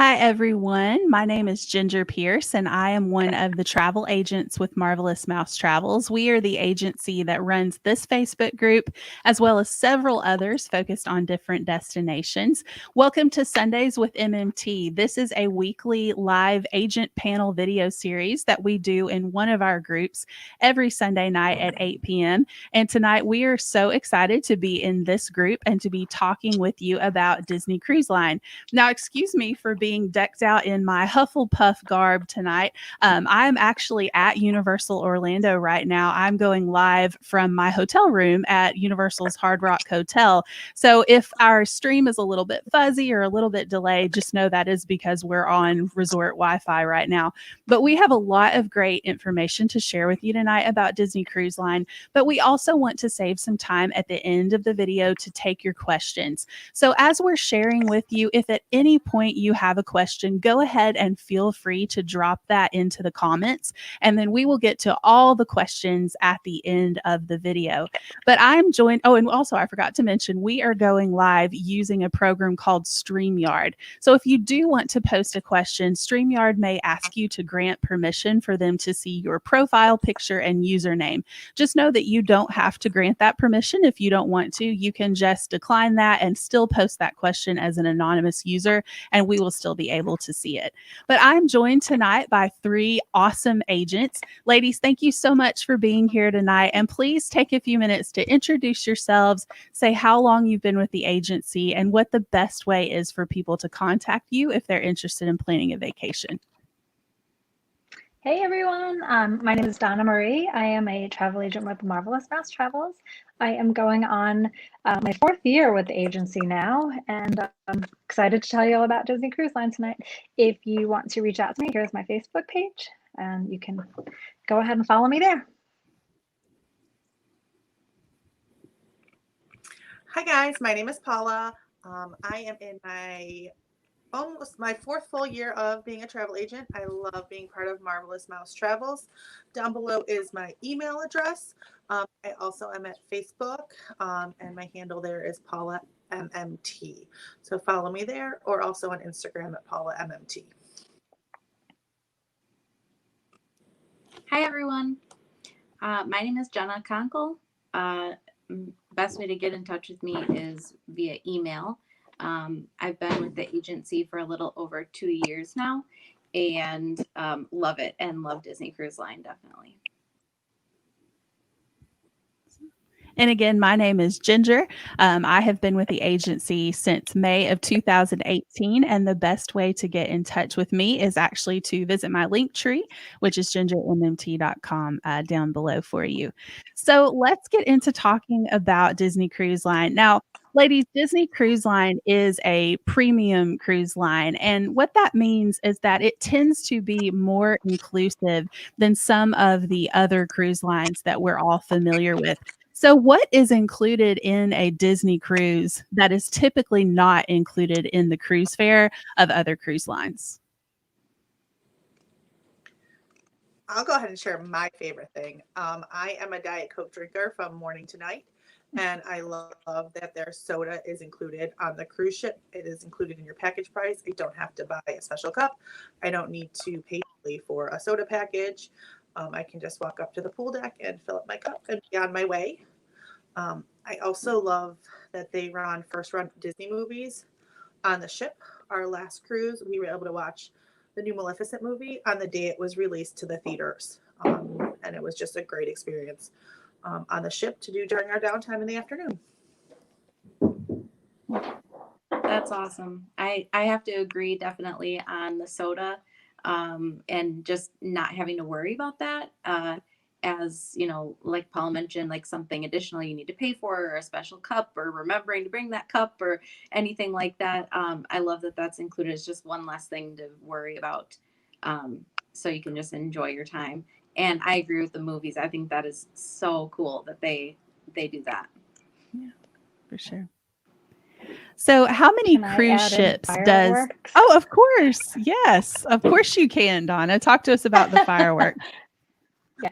Hi, everyone. My name is Ginger Pierce, and I am one of the travel agents with Marvelous Mouse Travels. We are the agency that runs this Facebook group, as well as several others focused on different destinations. Welcome to Sundays with MMT. This is a weekly live agent panel video series that we do in one of our groups every Sunday night at 8 p.m. And tonight we are so excited to be in this group and to be talking with you about Disney Cruise Line. Now, excuse me for being decked out in my Hufflepuff garb tonight. I'm actually at Universal Orlando right now. I'm going live from my hotel room at Universal's Hard Rock Hotel. So if our stream is a little bit fuzzy or a little bit delayed, just know that is because we're on resort Wi-Fi right now. But we have a lot of great information to share with you tonight about Disney Cruise Line. But we also want to save some time at the end of the video to take your questions. So as we're sharing with you, if at any point you have a question, go ahead and feel free to drop that into the comments, and then we will get to all the questions at the end of the video. But I'm joined, oh, and also I forgot to mention, we are going live using a program called StreamYard. So if you do want to post a question, StreamYard may ask you to grant permission for them to see your profile picture and username. Just know that you don't have to grant that permission if you don't want to. You can just decline that and still post that question as an anonymous user, and we will still be able to see it. But I'm joined tonight by three awesome agents. Ladies, thank you so much for being here tonight. And please take a few minutes to introduce yourselves, say how long you've been with the agency, and what the best way is for people to contact you if they're interested in planning a vacation. Hey everyone, my name is Donna Marie. I am a travel agent with Marvelous Mouse Travels. I am going on my 4th year with the agency now, and I'm excited to tell you all about Disney Cruise Line tonight. If you want to reach out to me, here's my Facebook page, and you can go ahead and follow me there. Hi guys, my name is Paula. I am in almost my 4th full year of being a travel agent. I love being part of Marvelous Mouse Travels. Down below is my email address. I also am at Facebook, and my handle there is Paula MMT. So follow me there, or also on Instagram at Paula MMT. Hi everyone. My name is Jenna Conkle. Best way to get in touch with me is via email. I've been with the agency for a little over 2 years now, and love it and love Disney Cruise Line, definitely. And again, my name is Ginger. I have been with the agency since May of 2018, and the best way to get in touch with me is actually to visit my link tree, which is gingermmt.com down below for you. So let's get into talking about Disney Cruise Line. Now, ladies, Disney Cruise Line is a premium cruise line, and what that means is that it tends to be more inclusive than some of the other cruise lines that we're all familiar with. So what is included in a Disney cruise that is typically not included in the cruise fare of other cruise lines? I'll go ahead and share my favorite thing. I am a Diet Coke drinker from morning to night, and I love that their soda is included on the cruise ship. It is included in your package price. I don't have to buy a special cup. I don't need to pay for a soda package. I can just walk up to the pool deck and fill up my cup and be on my way. I also love that they run first-run Disney movies on the ship. Our last cruise, we were able to watch the new Maleficent movie on the day it was released to the theaters. And it was just a great experience on the ship to do during our downtime in the afternoon. That's awesome. I have to agree definitely on the soda, and just not having to worry about that. As you know, like Paul mentioned, like something additional you need to pay for, or a special cup, or remembering to bring that cup, or anything like that. I love that that's included. It's just one less thing to worry about, so you can just enjoy your time. And I agree with the movies. I think that is so cool that they do that. Yeah, for sure. So how many cruise ships does... Oh, of course. Yes, of course you can, Donna. Talk to us about the fireworks. Yeah.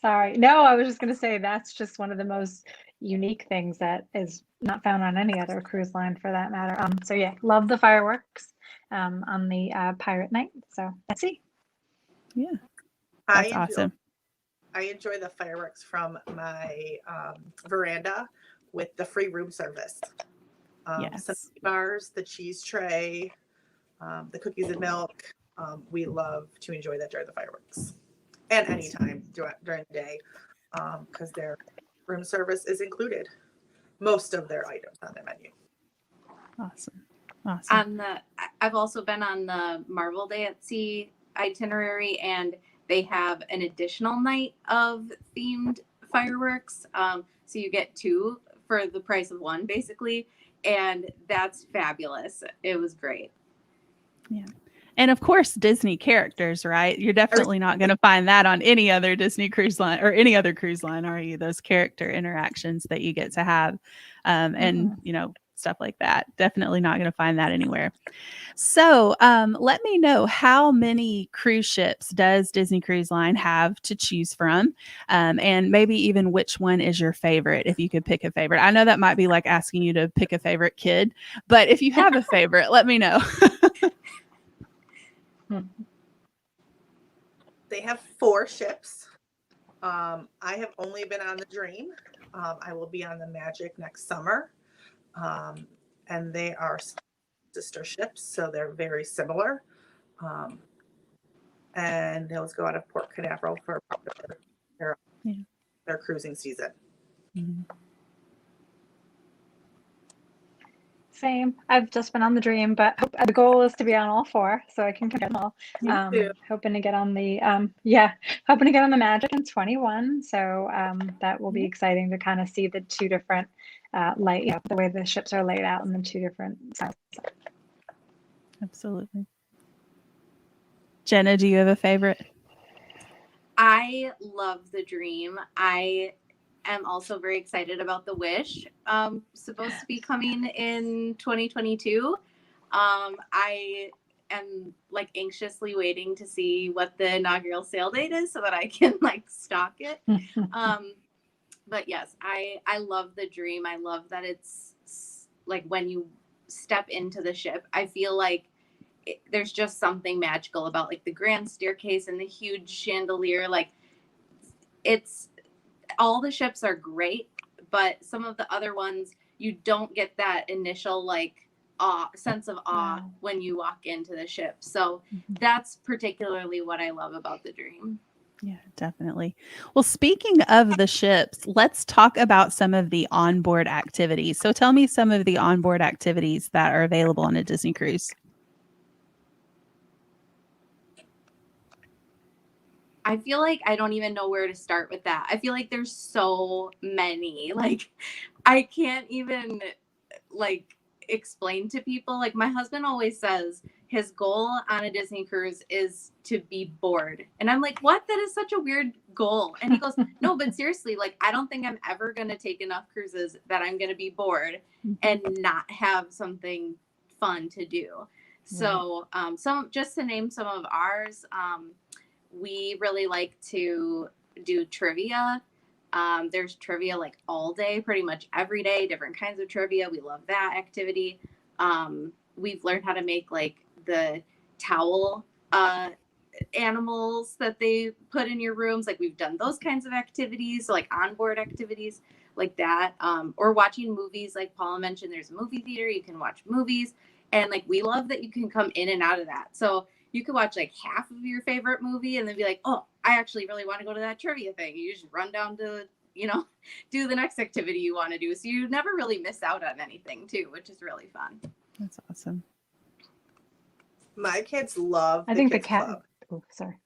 Sorry. No, I was just going to say that's just one of the most unique things that is not found on any other cruise line for that matter. So yeah, love the fireworks on the pirate night. So let's see. Yeah, I that's enjoy, awesome. I enjoy the fireworks from my veranda with the free room service. Some Yes. bars, the cheese tray, the cookies and milk. We love to enjoy that during the fireworks and anytime during the day because their room service is included. Most of their items on their menu. Awesome. Awesome. I've also been on the Marvel Day at Sea itinerary, and they have an additional night of themed fireworks. So you get 2 for the price of 1, basically, and that's fabulous. It was great. Yeah. And of course, Disney characters, right? You're definitely not going to find that on any other Disney cruise line or any other cruise line, are you? Those character interactions that you get to have and, stuff like that. Definitely not going to find that anywhere. So let me know, how many cruise ships does Disney Cruise Line have to choose from? And maybe even which one is your favorite, if you could pick a favorite. I know that might be like asking you to pick a favorite kid, but if you have a favorite, let me know. They have 4 ships. I have only been on the Dream. I will be on the Magic next summer. And they are sister ships, so they're very similar. And those go out of Port Canaveral for their cruising season. Mm-hmm. Same. I've just been on the Dream, but the goal is to be on all 4, so I can get them all. Hoping to get on the hoping to get on the Magic in 21. So that will be exciting to kind of see the 2 different the way the ships are laid out in the 2 different styles. Absolutely. Jenna, do you have a favorite? I love the Dream. I am also very excited about the Wish, supposed to be coming in 2022. I am like anxiously waiting to see what the inaugural sale date is so that I can like stock it. But yes, I love the Dream. I love that it's like when you step into the ship, I feel like there's just something magical about like the grand staircase and the huge chandelier. Like it's all the ships are great, but some of the other ones you don't get that initial like sense of awe when you walk into the ship. So that's particularly what I love about the Dream. Yeah, definitely. Well, speaking of the ships, let's talk about some of the onboard activities. So tell me some of the onboard activities that are available on a Disney cruise. I feel like I don't even know where to start with that. I feel like there's so many. Like I can't even like explain to people. Like my husband always says his goal on a Disney cruise is to be bored. And I'm like, what? That is such a weird goal. And he goes, no, but seriously, like I don't think I'm ever going to take enough cruises that I'm going to be bored and not have something fun to do. So just to name some of ours, we really like to do trivia. There's trivia like all day, pretty much every day, different kinds of trivia. We love that activity. We've learned how to make like the towel animals that they put in your rooms. Like we've done those kinds of activities, so, like onboard activities like that. Or watching movies, like Paula mentioned, there's a movie theater, you can watch movies. And like we love that you can come in and out of that. So you could watch like half of your favorite movie and then be like, oh, I actually really want to go to that trivia thing. You just run down to, do the next activity you want to do. So you never really miss out on anything too, which is really fun. That's awesome. My kids love the kids club. Oh, sorry.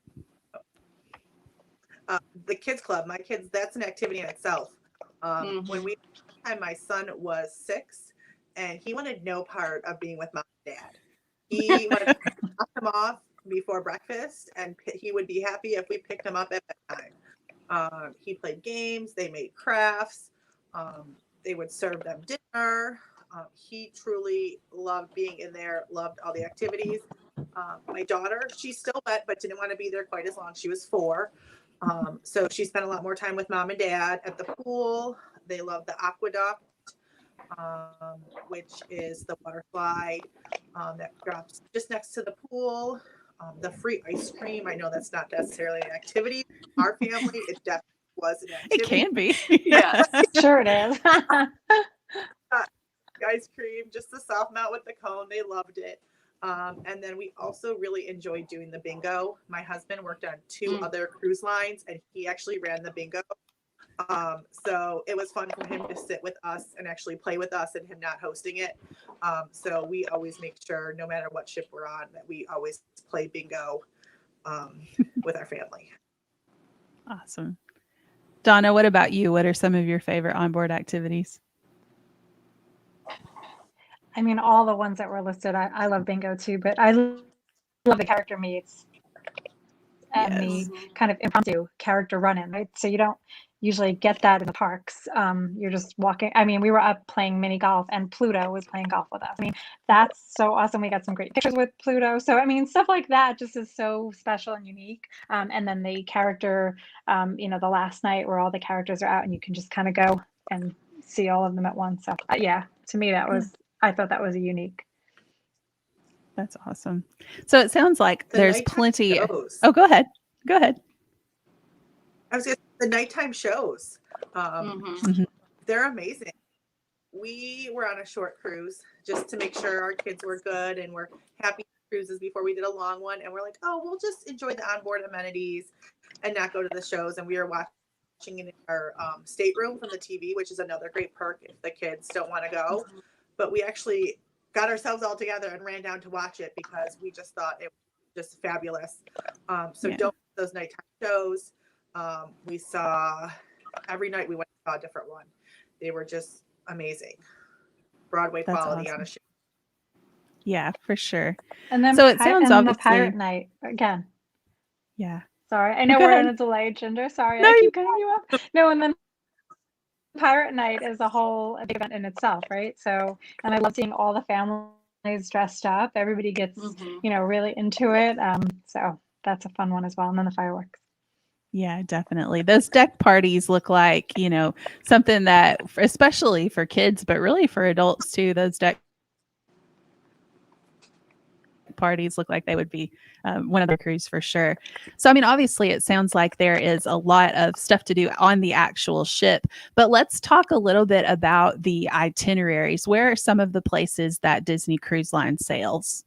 The kids club, my kids, that's an activity in itself. When my son was 6 and he wanted no part of being with mom and dad. He wanted to drop him off before breakfast, and he would be happy if we picked him up at that time. He played games. They made crafts. They would serve them dinner. He truly loved being in there, loved all the activities. My daughter, she still went, but didn't want to be there quite as long. She was 4. So she spent a lot more time with mom and dad at the pool. They love the aqueduct, which is the water slide that drops just next to the pool. The free ice cream. I know that's not necessarily an activity. Our family, it definitely was an It activity. can be. Yes. Sure it is. Ice cream, just the soft melt with the cone. They loved it. And then we also really enjoyed doing the bingo. My husband worked on two other cruise lines, and he actually ran the bingo. So it was fun for him to sit with us and actually play with us and him not hosting it. So we always make sure, no matter what ship we're on, that we always play bingo with our family. Awesome. Donna, what about you? What are some of your favorite onboard activities? I mean, all the ones that were listed, I love bingo too, but I love the character meets and Yes. the kind of impromptu character run-in, right? So you don't usually get that in the parks. You're just walking. I mean, we were up playing mini golf, and Pluto was playing golf with us. I mean, that's so awesome. We got some great pictures with Pluto. So I mean, stuff like that just is so special and unique. And then the character, the last night where all the characters are out, and you can just kind of go and see all of them at once. So yeah, to me I thought that was unique. That's awesome. So it sounds like there's nighttime plenty. shows. Oh, go ahead. Go ahead. I was gonna say, the nighttime shows. They're amazing. We were on a short cruise just to make sure our kids were good and we're happy cruises before we did a long one. And we're like, oh, we'll just enjoy the onboard amenities and not go to the shows. And we were watching in our stateroom from the TV, which is another great perk if the kids don't want to go. But we actually got ourselves all together and ran down to watch it because we just thought it was just fabulous. So don't miss those nighttime shows. We saw every night we went and saw a different one. They were just amazing. Broadway That's quality awesome. on a show. Yeah, for sure. And then So it sounds the obviously. pirate night again. Yeah. Sorry, I know Go we're ahead. on a delay, Ginger. Sorry, No, I keep cutting you off. No, and then pirate night is a whole big event in itself, right? So, and I love seeing all the families dressed up. Everybody gets, really into it. So that's a fun one as well. And then the fireworks. Yeah, definitely. Those deck parties look like, something that, especially for kids, but really for adults too, those deck parties look like they would be one of the cruise for sure. So, I mean, obviously it sounds like there is a lot of stuff to do on the actual ship, but let's talk a little bit about the itineraries. Where are some of the places that Disney Cruise Line sails?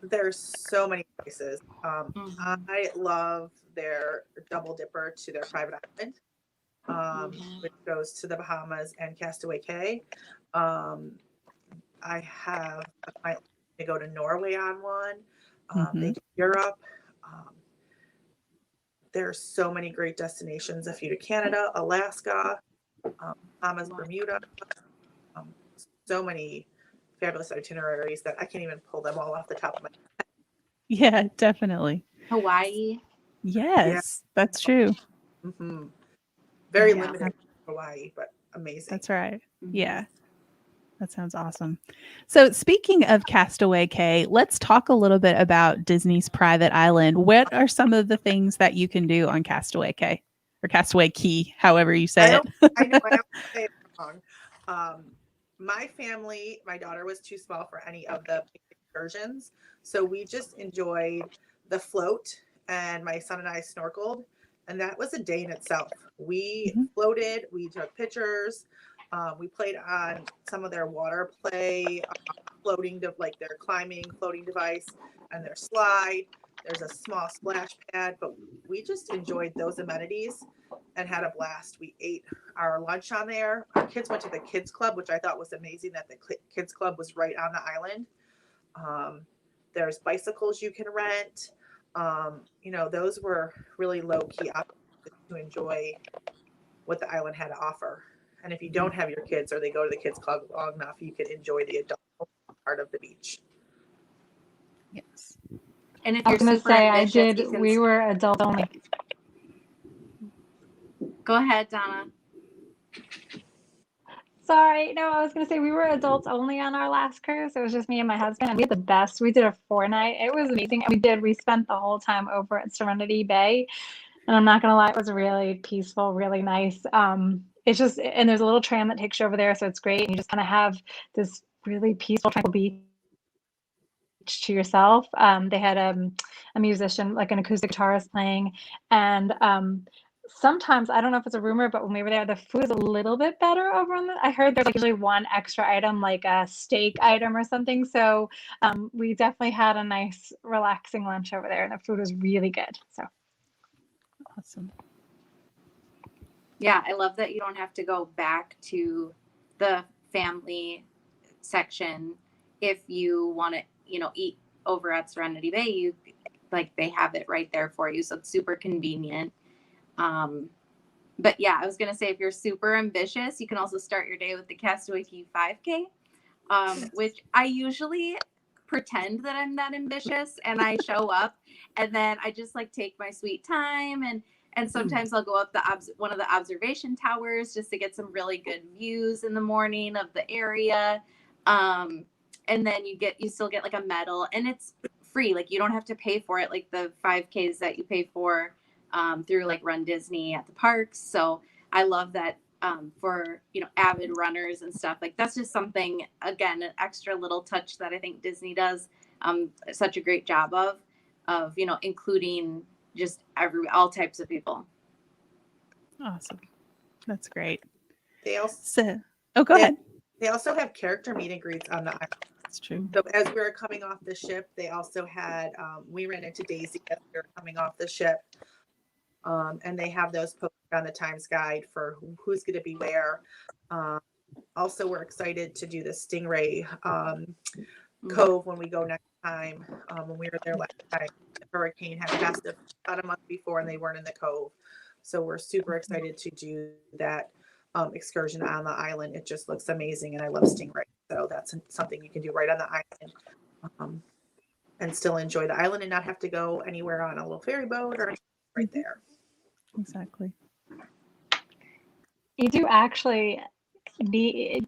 There's so many places. I love their double dipper to their private island, which goes to the Bahamas and Castaway Cay. I have a client to go to Norway on one. They do Europe. There's so many great destinations. A few to Canada, Alaska, Bahamas, Bermuda. So many fabulous itineraries that I can't even pull them all off the top of my head. Yeah, definitely. Hawaii. Yes, that's true. Very limited Hawaii, but amazing. That's right. Yeah. That sounds awesome. So speaking of Castaway Cay, let's talk a little bit about Disney's private island. What are some of the things that you can do on Castaway Cay or Castaway Cay, however you say it? I know I have to say it wrong. My family, my daughter was too small for any of the excursions. So we just enjoyed the float and my son and I snorkeled. And that was a day in itself. We floated, we took pictures. We played on some of their water play, floating, like their climbing floating device and their slide. There's a small splash pad, but we just enjoyed those amenities and had a blast. We ate our lunch on there. Our kids went to the kids club, which I thought was amazing that the kids club was right on the island. There's bicycles you can rent. Those were really low key options to enjoy what the island had to offer. And if you don't have your kids or they go to the kids club long enough, you can enjoy the adult part of the beach. Yes. And if I you're was going to super say, ambitious, we were adult only. Go ahead, Donna. Sorry, no, I was going to say we were adults only on our last cruise. It was just me and my husband, and we had the best. We did a 4-night. It was amazing. We spent the whole time over at Serenity Bay. And I'm not gonna lie, it was really peaceful, really nice. It's just, and there's a little tram that takes you over there, so it's great. And you just kind of have this really peaceful, tranquil beach to yourself. They had a musician, like an acoustic guitarist playing, and sometimes, I don't know if it's a rumor, but when we were there, the food is a little bit better over on the. I heard there's like usually one extra item, like a steak item or something. So we definitely had a nice, relaxing lunch over there, and the food was really good. So Awesome. Yeah, I love that you don't have to go back to the family section if you want to, eat over at Serenity Bay. You like they have it right there for you, so it's super convenient. But yeah, I was gonna say if you're super ambitious, you can also start your day with the Castaway Cay 5K, which I usually pretend that I'm that ambitious and I show up, and then I just like take my sweet time, and sometimes I'll go up one of the observation towers just to get some really good views in the morning of the area. And then you still get like a medal, and it's free. Like you don't have to pay for it like the 5Ks that you pay for through like Run Disney at the parks. So I love that for avid runners and stuff. Like that's just something, again, an extra little touch that I think Disney does such a great job of including just all types of people. Awesome. That's great. They also Go ahead. They also have character meet and greets on the island. That's true. So as we were coming off the ship, they also had we ran into Daisy as we were coming off the ship. And they have those posted on the Times Guide for who's going to be where. Also, we're excited to do the Stingray Cove when we go next time. When we were there last time, the hurricane had passed about a month before, and they weren't in the cove. So we're super excited to do that excursion on the island. It just looks amazing, and I love Stingray. So that's something you can do right on the island, and still enjoy the island and not have to go anywhere on a little ferry boat or right there. Exactly. you do actually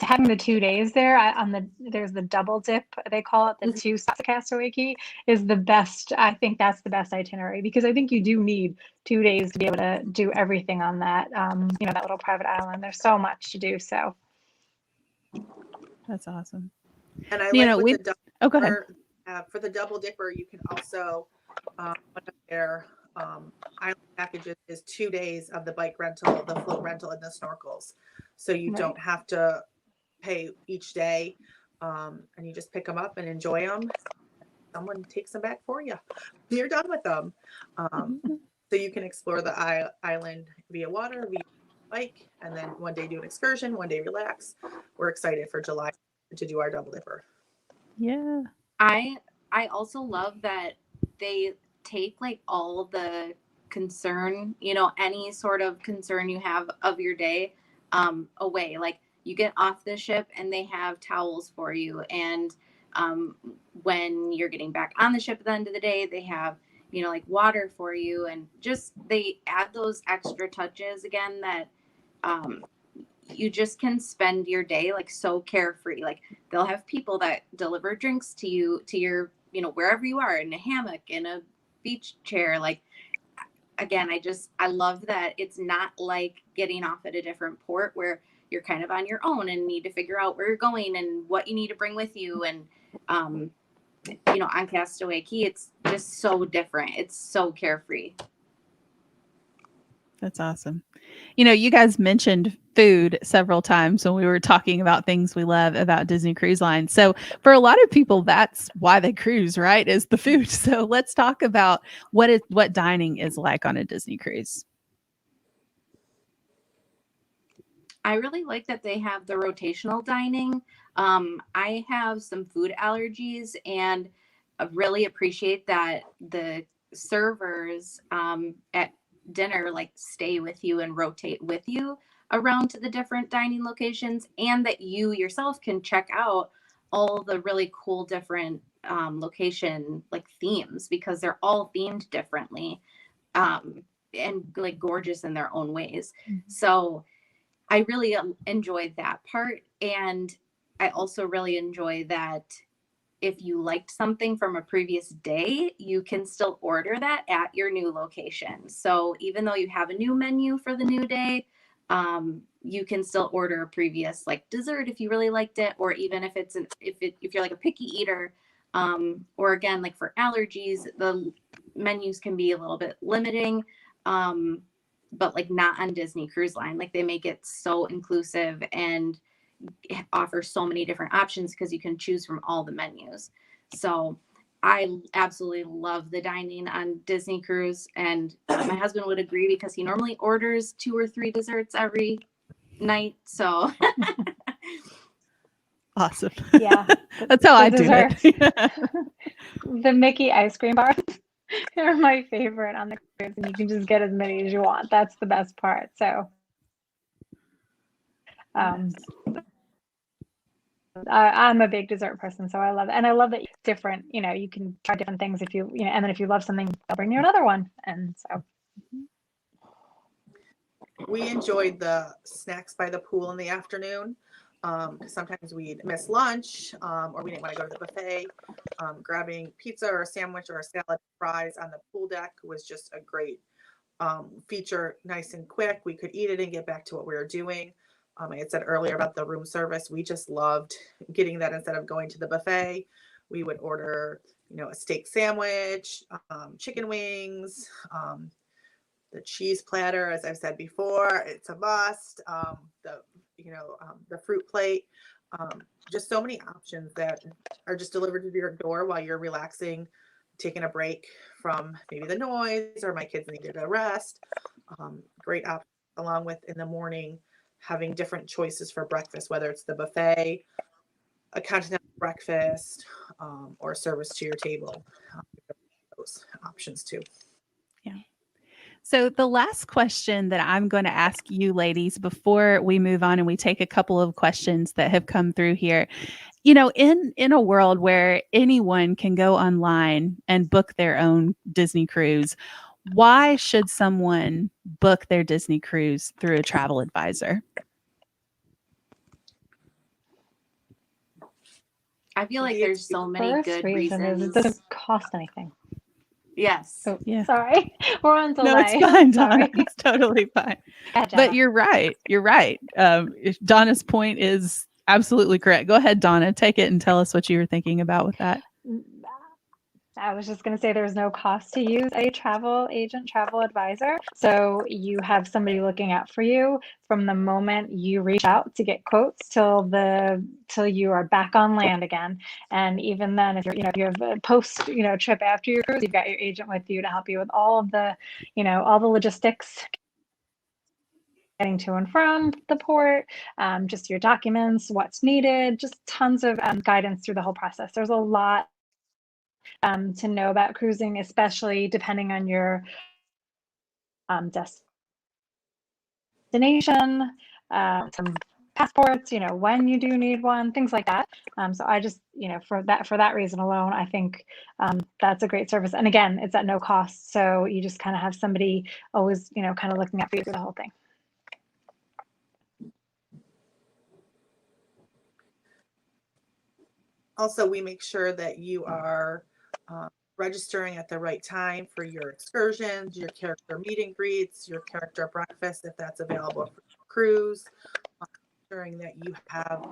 having the 2 days there there's the double dip, they call it, the two stops at Castaway Cay is the best. I think that's the best itinerary, because I think you do need 2 days to be able to do everything on that that little private island. There's so much to do. So That's awesome. And I like with the double go ahead. For the double dipper, you can also one of their island packages is 2 days of the bike rental, the float rental, and the snorkels. So you don't have to pay each day, and you just pick them up and enjoy them. Someone takes them back for you. You're done with them. So you can explore the island via water, via bike, and then one day do an excursion, one day relax. We're excited for July to do our double dipper. Yeah. I also love that they take like all the concern, any sort of concern you have of your day away. Like you get off the ship and they have towels for you, and when you're getting back on the ship at the end of the day, they have like water for you, and just they add those extra touches again that you just can spend your day like so carefree. Like they'll have people that deliver drinks to you, to your wherever you are, in a hammock, in a beach chair. Like again, I love that it's not like getting off at a different port where you're kind of on your own and need to figure out where you're going and what you need to bring with you. And on Castaway Cay, it's just so different. It's so carefree. That's awesome. You guys mentioned food several times when we were talking about things we love about Disney Cruise Line. So for a lot of people, that's why they cruise, right? Is the food. So let's talk about what dining is like on a Disney cruise. I really like that they have the rotational dining. I have some food allergies, and I really appreciate that the servers at dinner like stay with you and rotate with you around to the different dining locations, and that you yourself can check out all the really cool different location like themes, because they're all themed differently and like gorgeous in their own ways. So I really enjoyed that part. And I also really enjoy that if you liked something from a previous day, you can still order that at your new location. So even though you have a new menu for the new day, you can still order a previous like dessert if you really liked it, or even if it's if you're like a picky eater, or again, like for allergies, the menus can be a little bit limiting, but like not on Disney Cruise Line. Like they make it so inclusive and offer so many different options because you can choose from all the menus. So I absolutely love the dining on Disney Cruise, and my husband would agree because he normally orders 2 or 3 desserts every night. So Awesome. Yeah. That's how I do desserts. it. The Mickey ice cream bars are my favorite on the cruise, and you can just get as many as you want. That's the best part. So I'm a big dessert person, so I love it. And I love that different, you can try different things if and then if you love something, they'll bring you another one. And so We enjoyed the snacks by the pool in the afternoon. Sometimes we'd miss lunch, or we didn't want to go to the buffet. Grabbing pizza or a sandwich or a salad, fries on the pool deck was just a great feature, nice and quick. We could eat it and get back to what we were doing. I had said earlier about the room service. We just loved getting that instead of going to the buffet. We would order, a steak sandwich, chicken wings, the cheese platter, as I've said before, it's a must. The fruit plate, just so many options that are just delivered to your door while you're relaxing, taking a break from maybe the noise or my kids needed a rest. Great option, along with in the morning having different choices for breakfast, whether it's the buffet, a continental breakfast, or service to your table. Those options too. So the last question that I'm going to ask you ladies before we move on and we take a couple of questions that have come through here, in a world where anyone can go online and book their own Disney cruise, why should someone book their Disney cruise through a travel advisor? I feel like there's so many first good reason reasons. is it doesn't cost anything. Yes. Oh, Yeah. Sorry. We're on delay. No, it's fine, Sorry. Donna. It's totally fine. Yeah, But you're right. You're right. Donna's point is absolutely correct. Go ahead, Donna. Take it and tell us what you were thinking about with that. I was just going to say there's no cost to use a travel agent, travel advisor. So you have somebody looking out for you from the moment you reach out to get quotes till you are back on land again. And even then, if you have a post, trip after your cruise, you've got your agent with you to help you with all of the, all the logistics, getting to and from the port, just your documents, what's needed, just tons of guidance through the whole process. There's a lot to know about cruising, especially depending on your destination, some passports, when you do need one, things like that. So I just, for that reason alone, I think that's a great service. And again, it's at no cost. So you just kind of have somebody always, kind of looking out for you through the whole thing. Also, we make sure that you are registering at the right time for your excursions, your character meet and greets, your character breakfast, if that's available for your cruise. Ensuring that you have,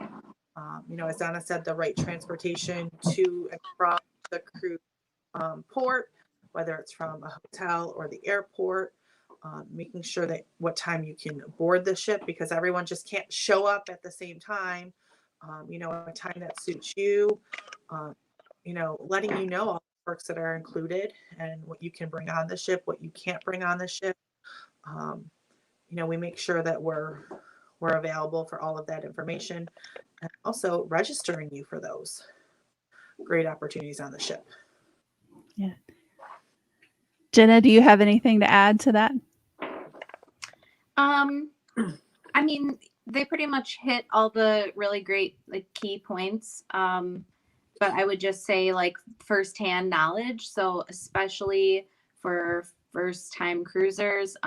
as Donna said, the right transportation to and from the cruise port, whether it's from a hotel or the airport. Making sure that what time you can board the ship, because everyone just can't show up at the same time. A time that suits you, letting you know all the perks that are included and what you can bring on the ship, what you can't bring on the ship. We make sure that we're available for all of that information, and also registering you for those great opportunities on the ship. Yeah. Jenna, do you have anything to add to that? I mean, they pretty much hit all the really great key points. But I would just say firsthand knowledge. So especially for first time cruisers,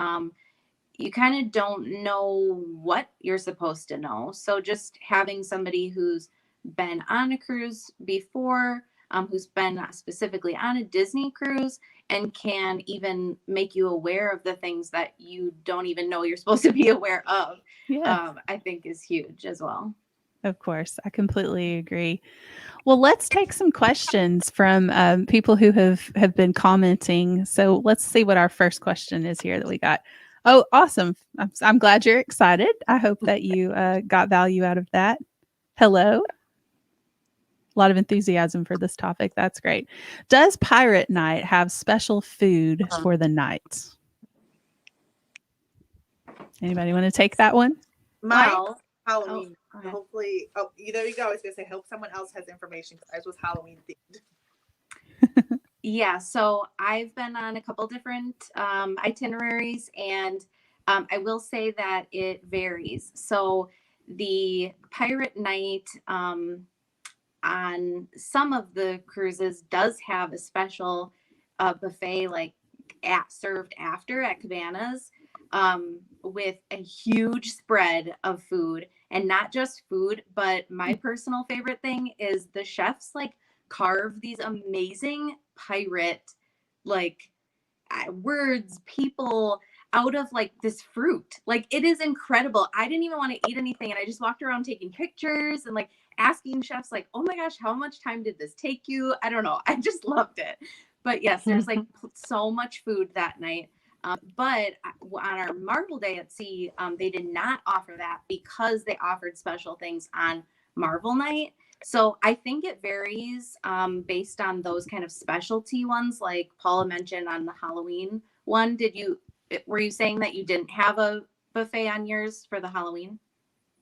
you kind of don't know what you're supposed to know. So just having somebody who's been on a cruise before, who's been specifically on a Disney cruise, and can even make you aware of the things that you don't even know you're supposed to be aware of, Yes, I think is huge as well. of course. I completely agree. Well, let's take some questions from people who have been commenting. So let's see what our first question is here that we got. Oh, awesome. I'm glad you're excited. I hope that you got value out of that. Hello. A lot of enthusiasm for this topic. That's great. Does Pirate Night have special food for the night? Anybody want to take that one? My Well, Halloween. go ahead. Hopefully, there you go. I was gonna say, hope someone else has information because ours was Halloween themed. Yeah, so I've been on a couple different itineraries, and I will say that it varies. So the Pirate Night on some of the cruises does have a special buffet, like served after at Cabanas, with a huge spread of food, and not just food, but my personal favorite thing is the chefs like carve these amazing pirate like words, people out of like this fruit. Like it is incredible. I didn't even want to eat anything, and I just walked around taking pictures and like asking chefs like, "Oh my gosh, how much time did this take you?" I don't know. I just loved it. But yes, there's like so much food that night. But on our Marvel Day at Sea, they did not offer that because they offered special things on Marvel Night. So I think it varies based on those kind of specialty ones, like Paula mentioned on the Halloween one. Were you saying that you didn't have a buffet on yours for the Halloween?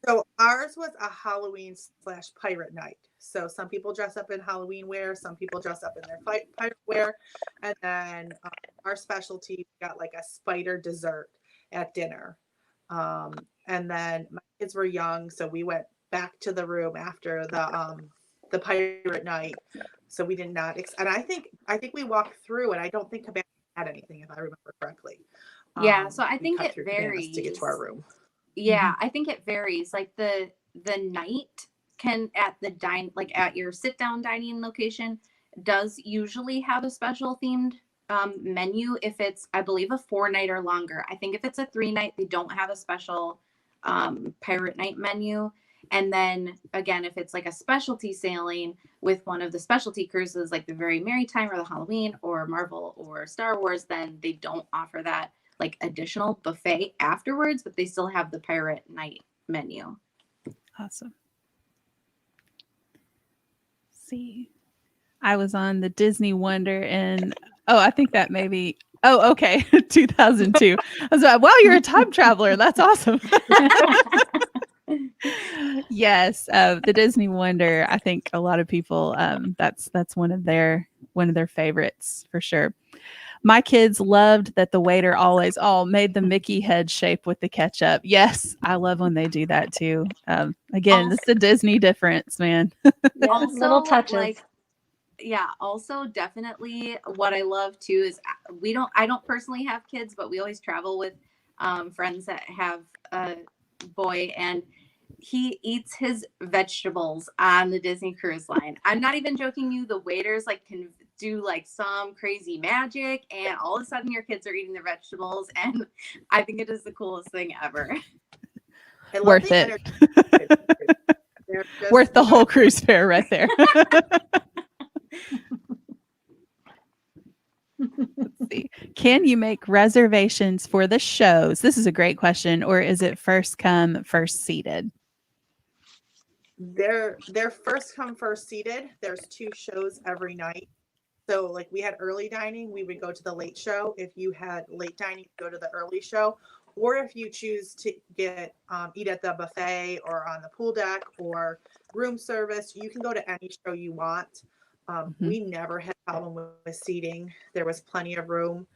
So ours was a Halloween / pirate night. So some people dress up in Halloween wear, some people dress up in their pirate wear, and then our specialty got like a spider dessert at dinner. And then my kids were young, so we went back to the room after the pirate night. So we did not, and I think we walked through, and I don't think Cabana had anything if I remember correctly. Yeah, so I We think cut it through Cabanas to get to our varies. room. Yeah, I think it varies. Like the night can at the at your sit down dining location does usually have a special themed menu if it's, I believe, a 4-night or longer. I think if it's a 3-night, they don't have a special pirate night menu. And then again, if it's like a specialty sailing with one of the specialty cruises, like the Very Merry Time or the Halloween or Marvel or Star Wars, then they don't offer that like additional buffet afterwards, but they still have the pirate night menu. Awesome. Let's see. I was on the Disney Wonder and I think that maybe okay. 2002. I was like, wow, you're a time traveler. That's awesome. Yes, the Disney Wonder. I think a lot of people that's one of their favorites for sure. My kids loved that the waiter always made the Mickey head shape with the ketchup. Yes, I love when they do that too. Again, this is the Disney difference, man. Yeah, Also, little touches. Also definitely what I love too is I don't personally have kids, but we always travel with friends that have a boy, and he eats his vegetables on the Disney Cruise Line. I'm not even joking you. The waiters like can do like some crazy magic, and all of a sudden your kids are eating their vegetables, and I think it is the coolest thing ever. Worth it. Just, worth the whole cruise fare right there. Let's see. Can you make reservations for the shows? This is a great question. Or is it first come, first seated? They're first come, first seated. There's 2 shows every night. So like we had early dining, we would go to the late show. If you had late dining, go to the early show. Or if you choose to get eat at the buffet or on the pool deck or room service, you can go to any show you want. We never had a problem with seating. There was plenty of room.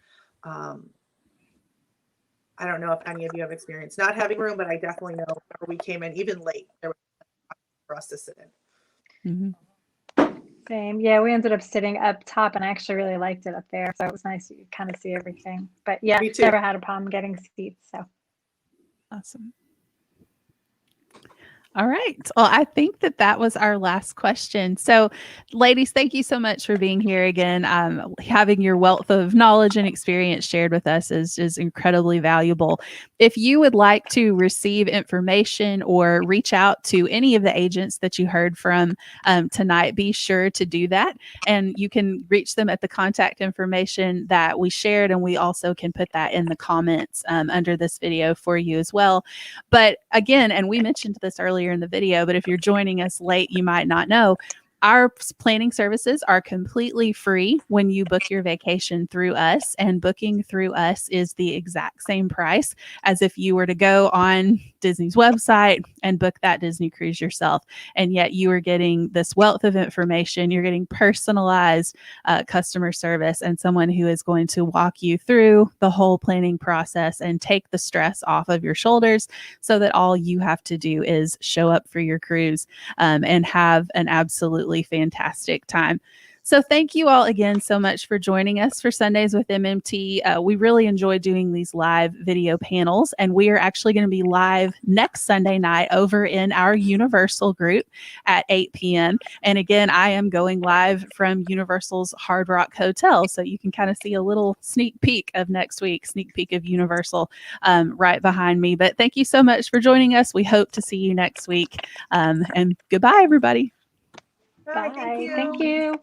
I don't know if any of you have experienced not having room, but I definitely know we came in even late. There was for us to sit in. Same. Yeah, we ended up sitting up top, and I actually really liked it up there. So it was nice to kind of see everything. But yeah, Me too. never had a problem getting seats. So awesome. All right. Well, I think that was our last question. So, ladies, thank you so much for being here again. Having your wealth of knowledge and experience shared with us is incredibly valuable. If you would like to receive information or reach out to any of the agents that you heard from tonight, be sure to do that. And you can reach them at the contact information that we shared. And we also can put that in the comments under this video for you as well. But again, and we mentioned this earlier in the video, but if you're joining us late, you might not know. Our planning services are completely free when you book your vacation through us, and booking through us is the exact same price as if you were to go on Disney's website and book that Disney cruise yourself. And yet you are getting this wealth of information. You're getting personalized customer service and someone who is going to walk you through the whole planning process and take the stress off of your shoulders so that all you have to do is show up for your cruise and have an absolutely fantastic time. So thank you all again so much for joining us for Sundays with MMT. We really enjoy doing these live video panels, and we are actually going to be live next Sunday night over in our Universal group at 8 p.m. And again, I am going live from Universal's Hard Rock Hotel, so you can kind of see a little sneak peek of next week, sneak peek of Universal right behind me. But thank you so much for joining us. We hope to see you next week. And goodbye, everybody. Bye. Bye. Thank you.